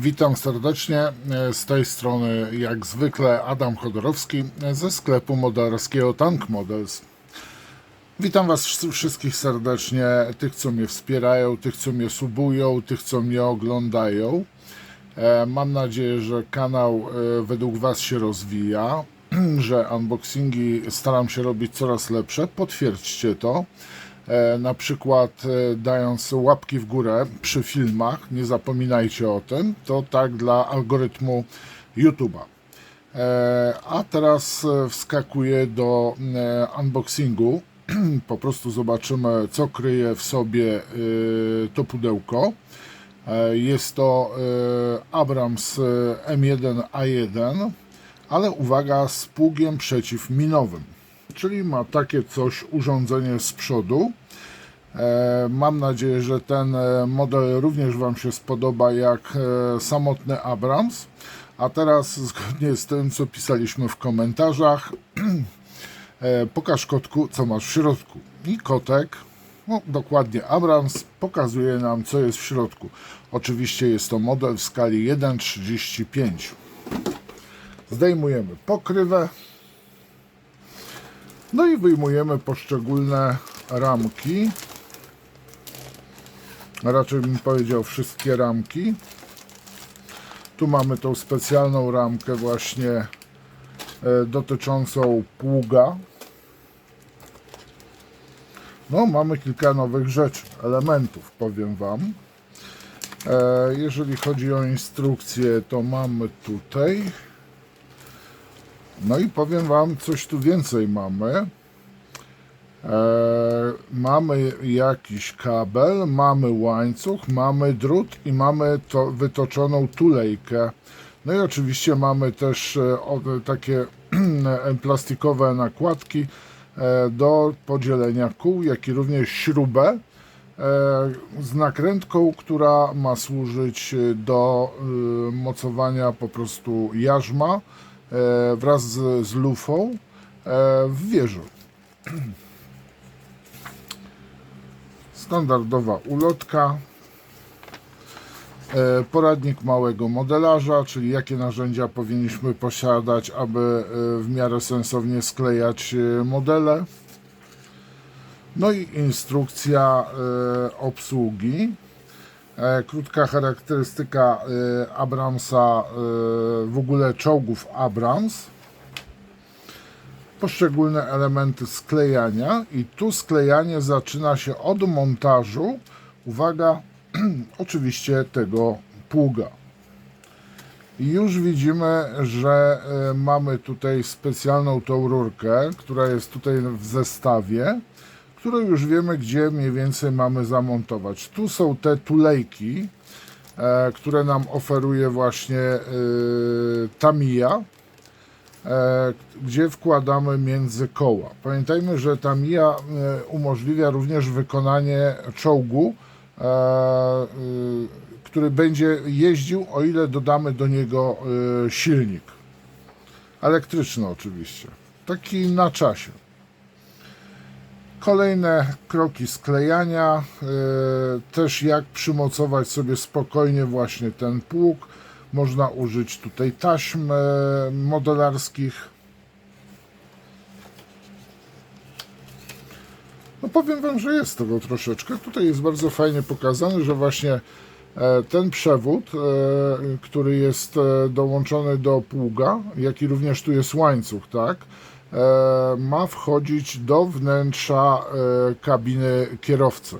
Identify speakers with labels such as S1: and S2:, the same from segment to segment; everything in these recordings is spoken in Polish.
S1: Witam serdecznie, z tej strony jak zwykle Adam Chodorowski ze sklepu modelarskiego Tank Models. Witam Was wszystkich serdecznie, tych co mnie wspierają, tych co mnie subują, tych co mnie oglądają. Mam nadzieję, że kanał według Was się rozwija, że unboxingi staram się robić coraz lepsze, potwierdźcie to. Na przykład dając łapki w górę przy filmach, nie zapominajcie o tym, to tak dla algorytmu YouTube'a. A teraz wskakuję do unboxingu, po prostu zobaczymy, co kryje w sobie to pudełko. Jest to Abrams M1A1, ale uwaga, z pługiem przeciwminowym. Czyli ma takie coś, urządzenie z przodu. Mam nadzieję, że ten model również Wam się spodoba jak samotny Abrams. A teraz, zgodnie z tym, co pisaliśmy w komentarzach, pokaż kotku, co masz w środku. I kotek, no dokładnie Abrams, pokazuje nam, co jest w środku. Oczywiście jest to model w skali 1:35. Zdejmujemy pokrywę. No i wyjmujemy poszczególne ramki. Raczej bym powiedział wszystkie ramki. Tu mamy tą specjalną ramkę właśnie dotyczącą pługa. No, mamy kilka nowych rzeczy, elementów, powiem Wam. Jeżeli chodzi o instrukcję, to mamy tutaj. No i powiem Wam, coś tu więcej mamy. Mamy jakiś kabel, mamy łańcuch, mamy drut i mamy to wytoczoną tulejkę. No i oczywiście mamy też takie plastikowe nakładki do podzielenia kół, jak i również śrubę z nakrętką, która ma służyć do mocowania po prostu jarzma wraz z lufą w wieżu. Standardowa ulotka, poradnik małego modelarza, czyli jakie narzędzia powinniśmy posiadać, aby w miarę sensownie sklejać modele. No i instrukcja obsługi. Krótka charakterystyka Abramsa, w ogóle czołgów Abrams. Poszczególne elementy sklejania i tu sklejanie zaczyna się od montażu, uwaga, oczywiście tego pługa. I już widzimy, że mamy tutaj specjalną tą rurkę, która jest tutaj w zestawie, którą już wiemy, gdzie mniej więcej mamy zamontować. Tu są te tulejki, które nam oferuje właśnie Tamiya, gdzie wkładamy między koła. Pamiętajmy, że Tamiya umożliwia również wykonanie czołgu, który będzie jeździł, o ile dodamy do niego silnik. Elektryczny oczywiście. Taki na czasie. Kolejne kroki sklejania, też jak przymocować sobie spokojnie właśnie ten pług. Można użyć tutaj taśm modelarskich. No powiem Wam, że jest tego troszeczkę. Tutaj jest bardzo fajnie pokazane, że właśnie ten przewód, który jest dołączony do pługa, jak i również tu jest łańcuch, tak, ma wchodzić do wnętrza kabiny kierowcy.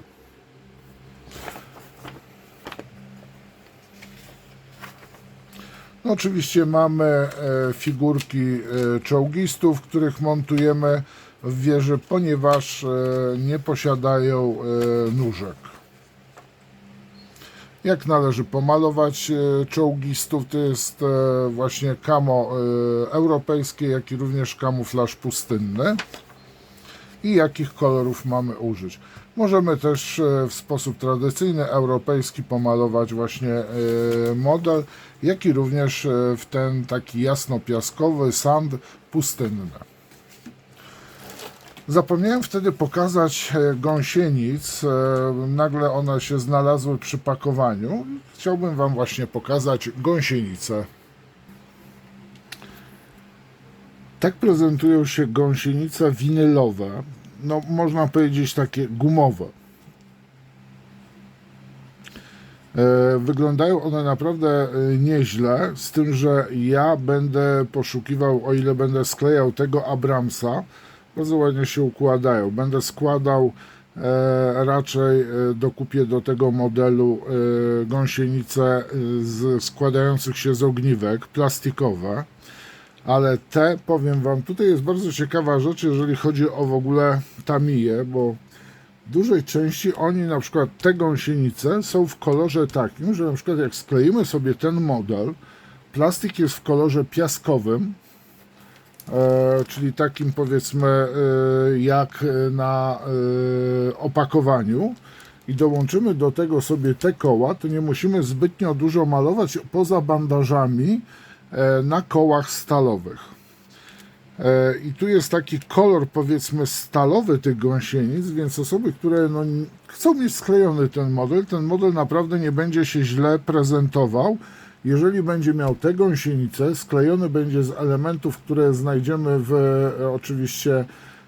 S1: No, oczywiście mamy figurki czołgistów, których montujemy w wieży, ponieważ nie posiadają nóżek. Jak należy pomalować czołgistów, to jest właśnie kamo europejskie, jak i również kamuflaż pustynny. I jakich kolorów mamy użyć. Możemy też w sposób tradycyjny, europejski pomalować właśnie model, jak i również w ten taki jasno-piaskowy sand pustynny. Zapomniałem wtedy pokazać gąsienic. Nagle one się znalazły przy pakowaniu. Chciałbym Wam właśnie pokazać gąsienice. Tak prezentują się gąsienice winylowe. No, można powiedzieć takie gumowe. Wyglądają one naprawdę nieźle, z tym, że ja będę poszukiwał, o ile będę sklejał tego Abramsa, bardzo ładnie się układają. Będę składał raczej dokupię do tego modelu gąsienice składających się z ogniwek, plastikowe, ale te, powiem Wam, tutaj jest bardzo ciekawa rzecz, jeżeli chodzi o w ogóle Tamiję, bo w dużej części oni, na przykład te gąsienice, są w kolorze takim, że na przykład jak skleimy sobie ten model, plastik jest w kolorze piaskowym, czyli takim, powiedzmy, jak na opakowaniu, i dołączymy do tego sobie te koła, to nie musimy zbytnio dużo malować poza bandażami na kołach stalowych. I tu jest taki kolor, powiedzmy, stalowy tych gąsienic, więc osoby, które no, chcą mieć sklejony ten model naprawdę nie będzie się źle prezentował, jeżeli będzie miał te gąsienice, sklejony będzie z elementów, które znajdziemy oczywiście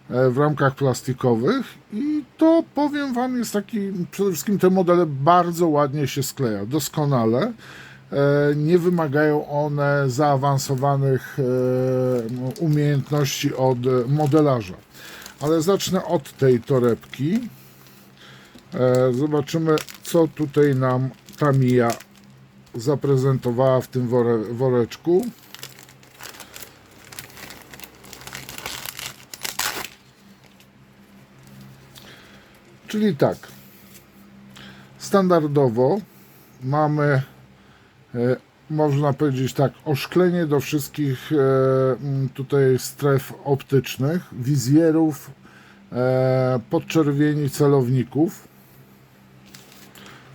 S1: w ramkach plastikowych, i to, powiem Wam, jest taki, przede wszystkim te modele bardzo ładnie się skleja, doskonale. Nie wymagają one zaawansowanych umiejętności od modelarza. Ale zacznę od tej torebki. Zobaczymy, co tutaj nam Tamiya zaprezentowała w tym woreczku. Czyli tak, standardowo mamy, można powiedzieć tak, oszklenie do wszystkich tutaj stref optycznych, wizjerów, podczerwieni celowników,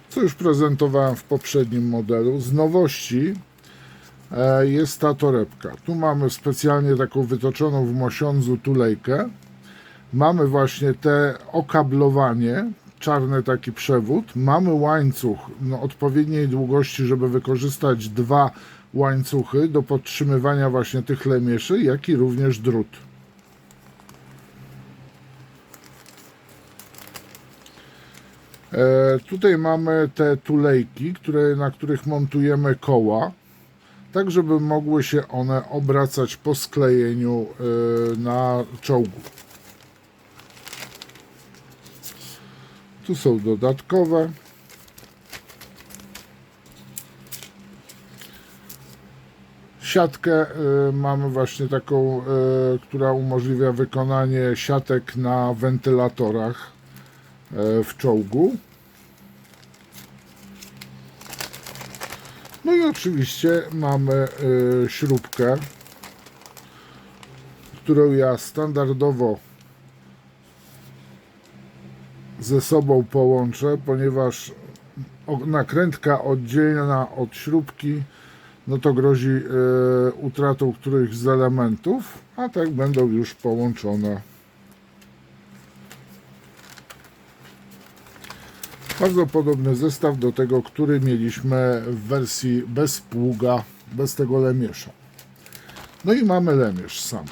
S1: co już prezentowałem w poprzednim modelu. Z nowości jest ta torebka. Tu mamy specjalnie taką wytoczoną w mosiądzu tulejkę. Mamy właśnie te okablowanie, czarny taki przewód. Mamy łańcuch odpowiedniej długości, żeby wykorzystać 2 łańcuchy do podtrzymywania właśnie tych lemieszy, jak i również drut. Tutaj mamy te tulejki, na których montujemy koła, tak żeby mogły się one obracać po sklejeniu na czołgu. Tu są dodatkowe. Siatkę mamy właśnie taką, która umożliwia wykonanie siatek na wentylatorach w czołgu. No i oczywiście mamy śrubkę, którą ja standardowo ze sobą połączę, ponieważ nakrętka oddzielna od śrubki no to grozi utratą którychś z elementów, a tak będą już połączone. Bardzo podobny zestaw do tego, który mieliśmy w wersji bez pługa, bez tego lemierza. No i mamy lemierz sam.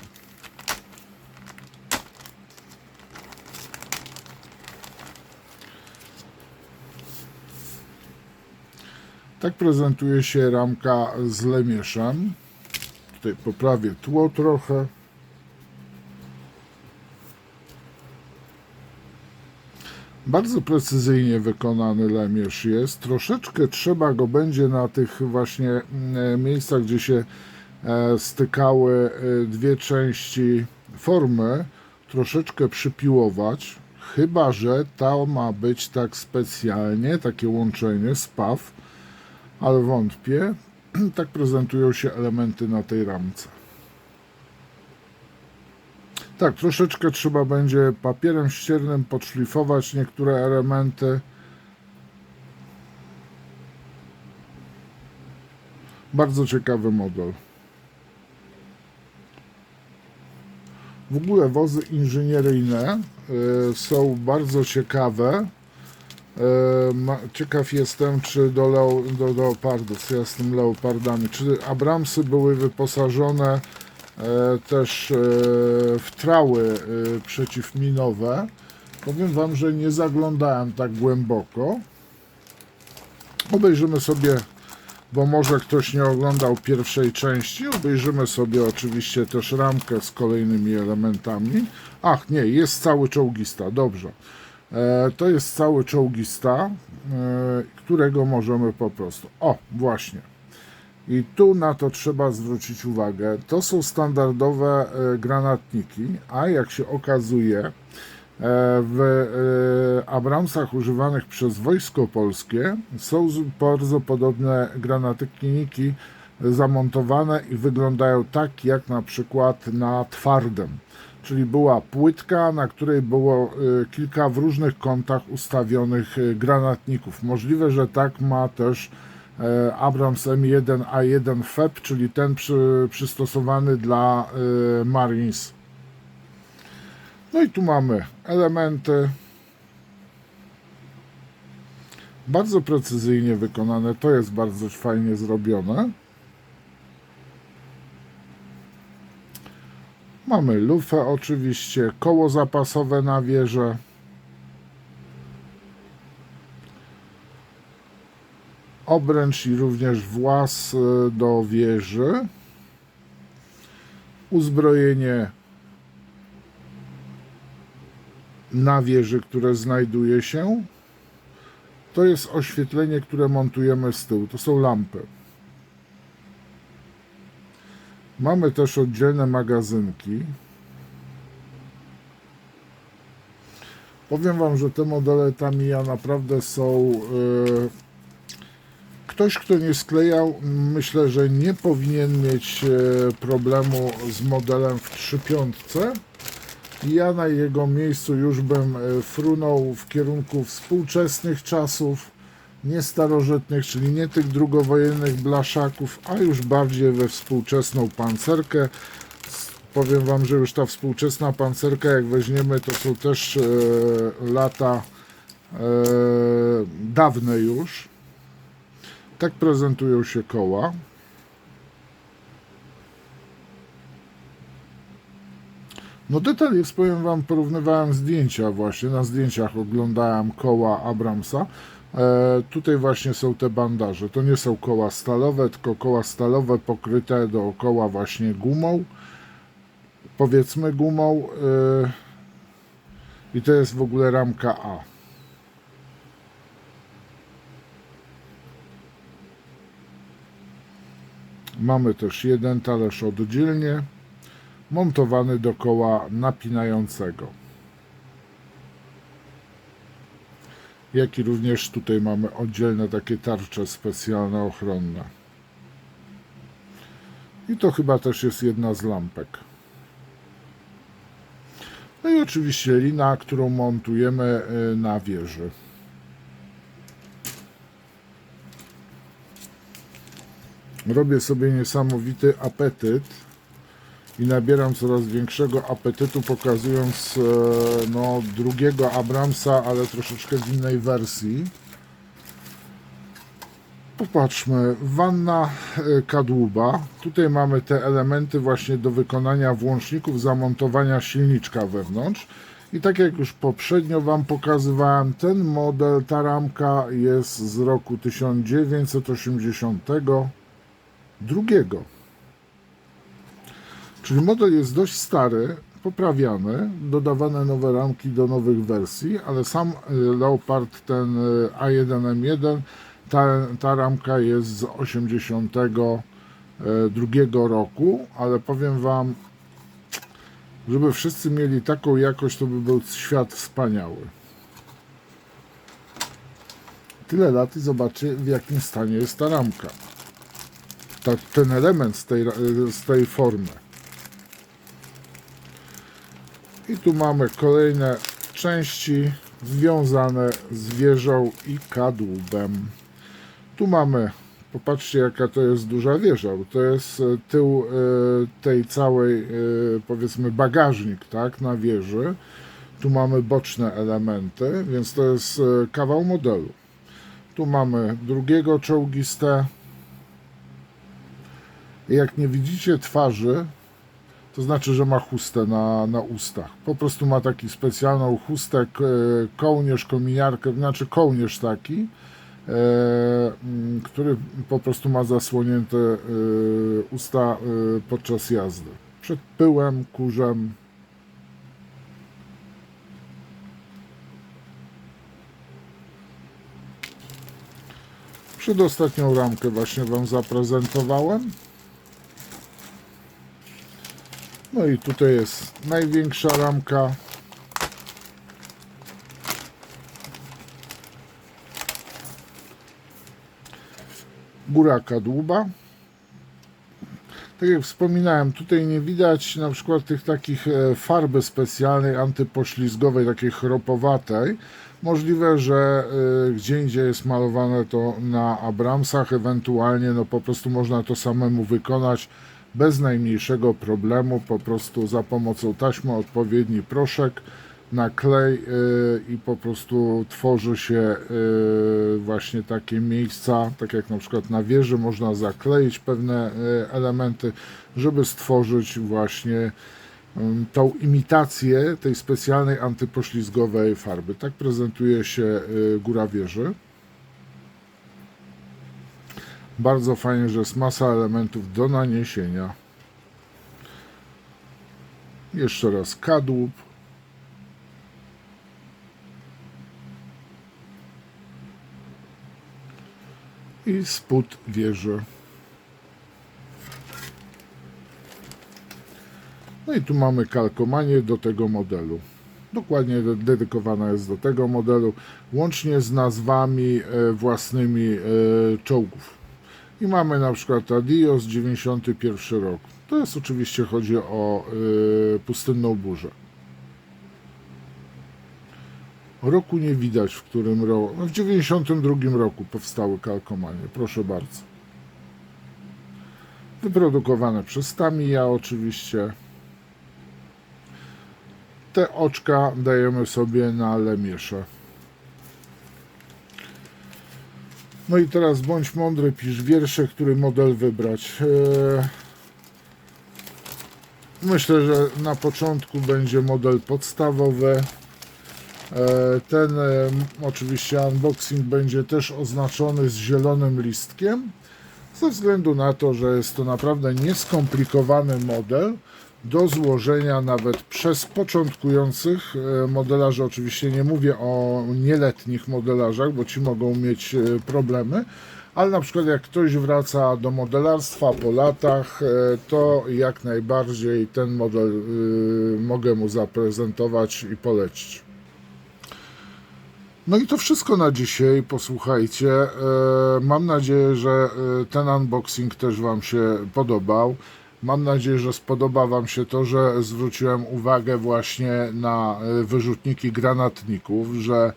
S1: Tak prezentuje się ramka z lemieszem. Tutaj poprawię tło trochę. Bardzo precyzyjnie wykonany lemierz jest. Troszeczkę trzeba go będzie na tych właśnie miejscach, gdzie się stykały dwie części formy, troszeczkę przypiłować. Chyba że to ma być tak specjalnie, takie łączenie, spaw, ale wątpię. Tak prezentują się elementy na tej ramce. Tak, troszeczkę trzeba będzie papierem ściernym podszlifować niektóre elementy. Bardzo ciekawy model. W ogóle wozy inżynieryjne są bardzo ciekawe. Ciekaw jestem, czy do leopardów, co ja z tym leopardami, czy Abramsy były wyposażone też w trały przeciwminowe. Powiem Wam, że nie zaglądałem tak głęboko. Obejrzymy sobie, bo może ktoś nie oglądał pierwszej części, obejrzymy sobie oczywiście też ramkę z kolejnymi elementami. Ach nie, jest cały czołgista, dobrze. To jest cały czołgista, którego możemy po prostu... O, właśnie. I tu na to trzeba zwrócić uwagę. To są standardowe granatniki, a jak się okazuje, w Abramsach używanych przez Wojsko Polskie są bardzo podobne granatniki zamontowane i wyglądają tak jak na przykład na twardym. Czyli była płytka, na której było kilka w różnych kątach ustawionych granatników. Możliwe, że tak ma też Abrams M1A1 FEP, czyli ten przystosowany dla Marines. No i tu mamy elementy. Bardzo precyzyjnie wykonane, to jest bardzo fajnie zrobione. Mamy lufę oczywiście, koło zapasowe na wieżę. Obręcz i również włas do wieży. Uzbrojenie na wieży, które znajduje się. To jest oświetlenie, które montujemy z tyłu. To są lampy. Mamy też oddzielne magazynki. Powiem Wam, że te modele Tamiya naprawdę są... Ktoś, kto nie sklejał, myślę, że nie powinien mieć problemu z modelem w 3.5. Ja na jego miejscu już bym frunął w kierunku współczesnych czasów, nie starożytnych, czyli nie tych drugowojennych blaszaków, a już bardziej we współczesną pancerkę. Powiem Wam, że już ta współczesna pancerka, jak weźmiemy, to są też lata dawne już. Tak prezentują się koła. No detal jest, powiem Wam, porównywałem zdjęcia właśnie, na zdjęciach oglądałem koła Abramsa. Tutaj właśnie są te bandaże, to nie są koła stalowe, tylko koła stalowe pokryte dookoła właśnie gumą, powiedzmy gumą, i to jest w ogóle ramka A. Mamy też jeden talerz oddzielnie, montowany do koła napinającego. Jak i również tutaj mamy oddzielne takie tarcze specjalne, ochronne. I to chyba też jest jedna z lampek. No i oczywiście lina, którą montujemy na wieży. Robię sobie niesamowity apetyt i nabieram coraz większego apetytu, pokazując no, drugiego Abramsa, ale troszeczkę w innej wersji. Popatrzmy, wanna kadłuba. Tutaj mamy te elementy właśnie do wykonania włączników, zamontowania silniczka wewnątrz. I tak jak już poprzednio Wam pokazywałem, ten model, ta ramka jest z roku 1982. Czyli model jest dość stary, poprawiany, dodawane nowe ramki do nowych wersji, ale sam Leopard, ten A1M1, ta ramka jest z 1982 roku, ale powiem Wam, żeby wszyscy mieli taką jakość, to by był świat wspaniały. Tyle lat i zobaczcie, w jakim stanie jest ta ramka. Ten element z tej formy. I tu mamy kolejne części związane z wieżą i kadłubem. Tu mamy Popatrzcie, jaka to jest duża wieża, bo to jest tył tej całej, powiedzmy, bagażnik, tak, na wieży. Tu mamy boczne elementy, więc to jest kawał modelu. Tu mamy drugiego czołgistę. Jak nie widzicie twarzy, to znaczy, że ma chustę na ustach. Po prostu ma taki specjalną chustę, kołnierz, kominiarkę, znaczy kołnierz taki, który po prostu ma zasłonięte usta podczas jazdy. Przed pyłem, kurzem. Przedostatnią ramkę właśnie Wam zaprezentowałem. No i tutaj jest największa ramka. Góra kadłuba. Tak jak wspominałem, tutaj nie widać na przykład tych takich farby specjalnej, antypoślizgowej, takiej chropowatej. Możliwe, że gdzie indziej jest malowane to na Abramsach, ewentualnie no po prostu można to samemu wykonać bez najmniejszego problemu, po prostu za pomocą taśmy, odpowiedni proszek na klej i po prostu tworzy się właśnie takie miejsca, tak jak na przykład na wieży można zakleić pewne elementy, żeby stworzyć właśnie tą imitację tej specjalnej antypoślizgowej farby. Tak prezentuje się góra wieży. Bardzo fajnie, że jest masa elementów do naniesienia. Jeszcze raz kadłub. I spód wieży. No i tu mamy kalkomanię do tego modelu. Dokładnie dedykowana jest do tego modelu, łącznie z nazwami własnymi czołgów. I mamy na przykład Adios 91 rok. To jest oczywiście, chodzi o pustynną burzę. Roku nie widać, w którym roku. No w 92 roku powstały kalkomanie, proszę bardzo. Wyprodukowane przez Tamiya oczywiście. Te oczka dajemy sobie na lemiesze. No i teraz bądź mądry, pisz wiersze, który model wybrać. Myślę, że na początku będzie model podstawowy. Ten oczywiście unboxing będzie też oznaczony z zielonym listkiem, ze względu na to, że jest to naprawdę nieskomplikowany model do złożenia nawet przez początkujących modelarzy. Oczywiście nie mówię o nieletnich modelarzach, bo ci mogą mieć problemy, ale na przykład jak ktoś wraca do modelarstwa po latach, to jak najbardziej ten model mogę mu zaprezentować i polecić. No i to wszystko na dzisiaj, posłuchajcie. Mam nadzieję, że ten unboxing też Wam się podobał. Mam nadzieję, że spodoba Wam się to, że zwróciłem uwagę właśnie na wyrzutniki granatników, że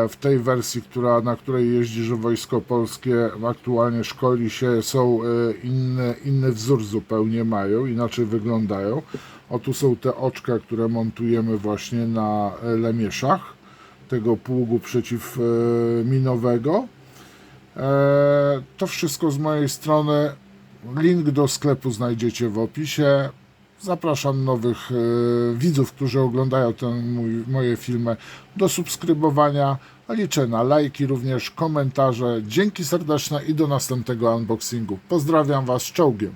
S1: w tej wersji, na której jeździ że Wojsko Polskie aktualnie szkoli się, są inny wzór zupełnie mają, inaczej wyglądają. O, tu są te oczka, które montujemy właśnie na lemieszach tego pługu przeciwminowego. To wszystko z mojej strony. Link do sklepu znajdziecie w opisie. Zapraszam nowych widzów, którzy oglądają moje filmy, do subskrybowania. Liczę na lajki, również komentarze. Dzięki serdeczne i do następnego unboxingu. Pozdrawiam Was, czołgiem.